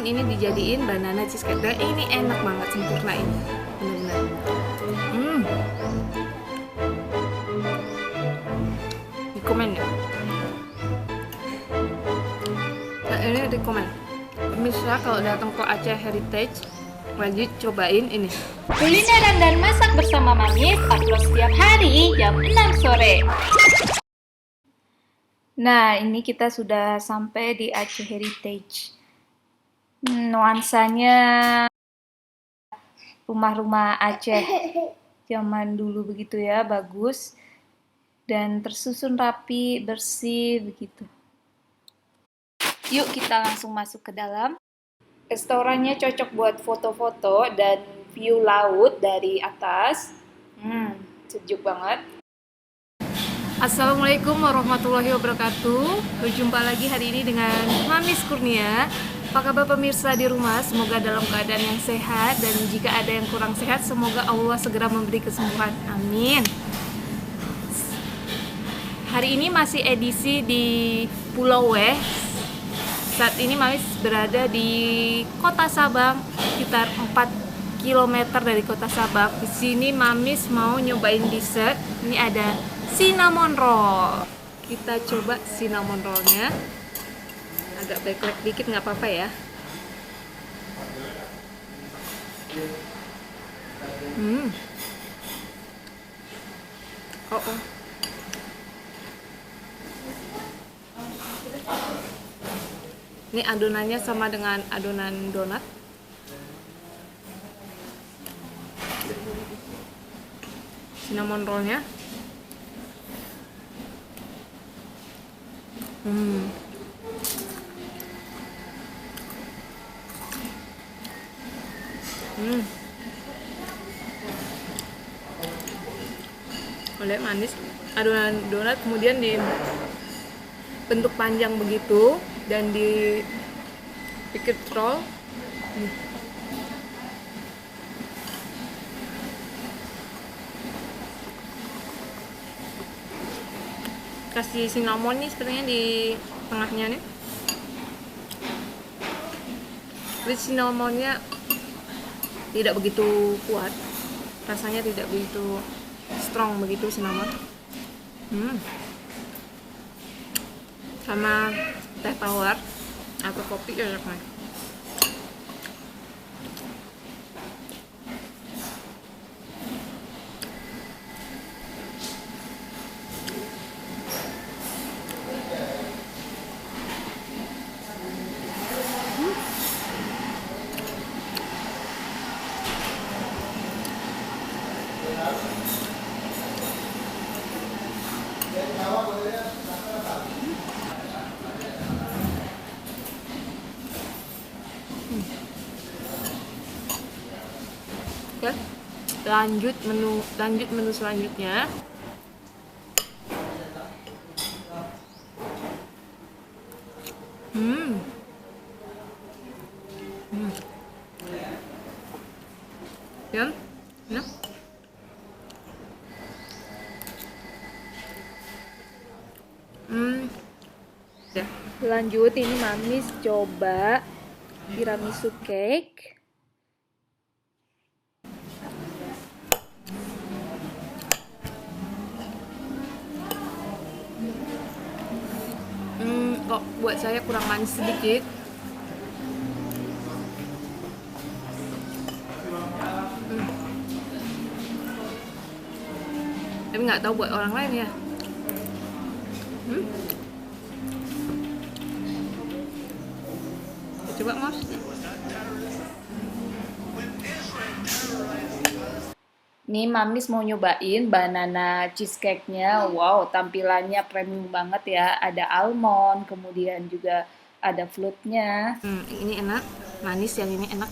ini dijadiin banana cheesecake. Dan ini enak banget, sempurna ini, benar-benar. Rekomen ya. Nah, ini rekomen. Pemirsa kalau datang ke Aceh Heritage wajib cobain ini. Kulineran dan masak bersama Mamis upload setiap hari jam 6 sore. Nah, ini kita sudah sampai di Aceh Heritage. Nuansanya rumah-rumah Aceh zaman dulu begitu ya, bagus. Dan tersusun rapi, bersih begitu. Yuk kita langsung masuk ke dalam. Restorannya cocok buat foto-foto dan view laut dari atas. Sejuk banget. Assalamualaikum warahmatullahi wabarakatuh. Berjumpa lagi hari ini dengan Mamis Kurnia. Apa kabar pemirsa di rumah? Semoga dalam keadaan yang sehat, dan jika ada yang kurang sehat, semoga Allah segera memberi kesembuhan. Amin. Hari ini masih edisi di Pulau Weh. Saat ini Mamis berada di Kota Sabang, sekitar 4 km dari Kota Sabang. Di sini Mamis mau nyobain dessert. Ini ada cinnamon roll. Kita coba cinnamon rollnya. Agak backlight dikit nggak apa-apa ya. Oh. Ini adonannya sama dengan adonan donat. Cinnamon rollnya. Oleh manis, adonan donat kemudian dibentuk panjang begitu dan dipikir roll. Kasih cinnamon nih sepertinya di tengahnya nih. Tapi cinnamonnya tidak begitu kuat, rasanya tidak begitu strong begitu cinnamon. Sama teh tawar atau kopi cocok nih. Oke, lanjut menu selanjutnya. Ya, ya. Ya. Lanjut, ini Mamis coba tiramisu cake. Kok buat saya kurang manis sedikit. Tapi nggak tahu buat orang lain ya. Coba Mas. Nih Mamis mau nyobain banana cheesecake-nya. Wow, tampilannya premium banget ya. Ada almond, kemudian juga ada float-nya. Ini enak, manis, yang ini enak.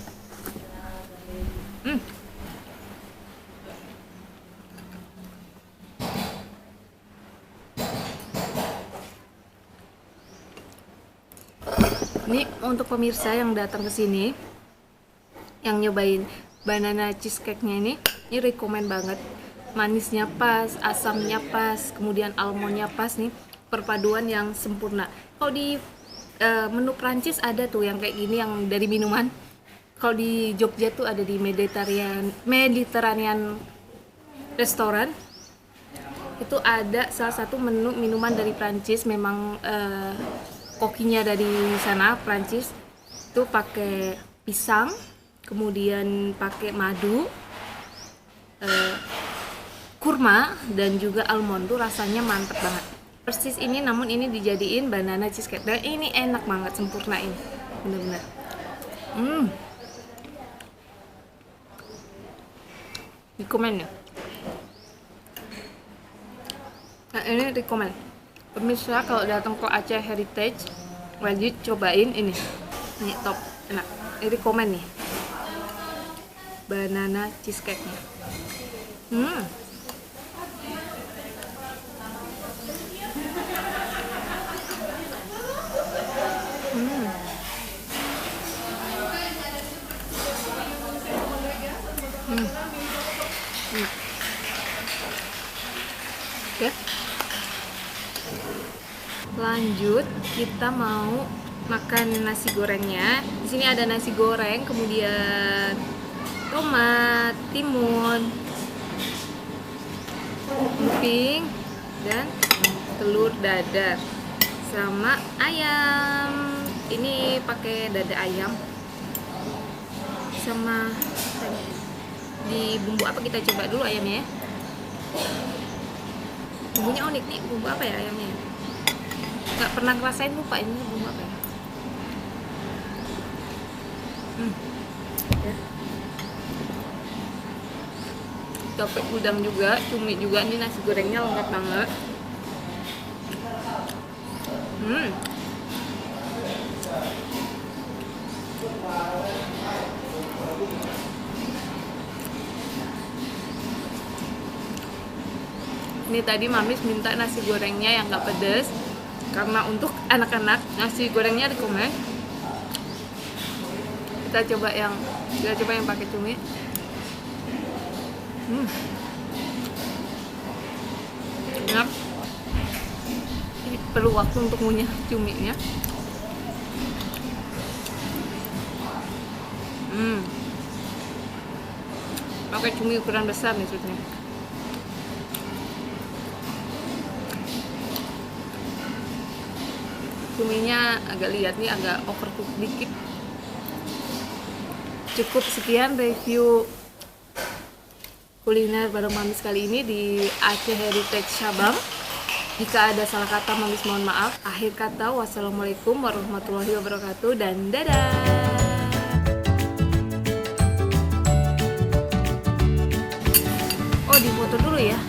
Ini untuk pemirsa yang datang ke sini, yang nyobain banana cheesecake-nya ini rekomen banget. Manisnya pas, asamnya pas, kemudian almondnya pas nih, perpaduan yang sempurna. Kalau di menu Prancis ada tuh yang kayak gini, yang dari minuman. Kalau di Jogja tuh ada di Mediterranean Restaurant, itu ada salah satu menu minuman dari Prancis. Memang kokinya dari sana Prancis, itu pakai pisang, kemudian pakai madu, kurma, dan juga almond. Tuh rasanya mantep banget, persis ini, namun ini dijadiin banana cheesecake, dan ini enak banget, sempurna ini, bener-bener. Rekomen ya. Nah, ini rekomen pemirsa, kalau datang ke Aceh Heritage wajib cobain ini top, enak. Ini rekomen nih, banana cheesecake nya. Oke. Lanjut, kita mau makan nasi gorengnya. Di sini ada nasi goreng, kemudian tomat, timun, emping, dan telur dadar sama ayam. Ini pakai dada ayam sama di bumbu apa, kita coba dulu ayamnya ya. Bumbunya unik nih, bumbu apa ya ayamnya? Nggak pernah ngerasain, lupa ini bumbu apa ya. Dapat udang juga, cumi juga, ini nasi gorengnya lengkap banget. Ini tadi Mamis minta nasi gorengnya yang nggak pedes, karena untuk anak-anak nasi gorengnya rekomen. Kita coba yang pakai cumi. Enak. Ini perlu waktu untuk ngunyah cuminya. Pakai cumi ukuran besar nih maksudnya. Cuminya agak lihat nih, agak overcook dikit. Cukup sekian review kuliner bareng Mamis kali ini di Aceh Heritage Sabang. Jika ada salah kata, Mamis mohon maaf. Akhir kata, wassalamualaikum warahmatullahi wabarakatuh, dan dadah. Oh, di foto dulu ya.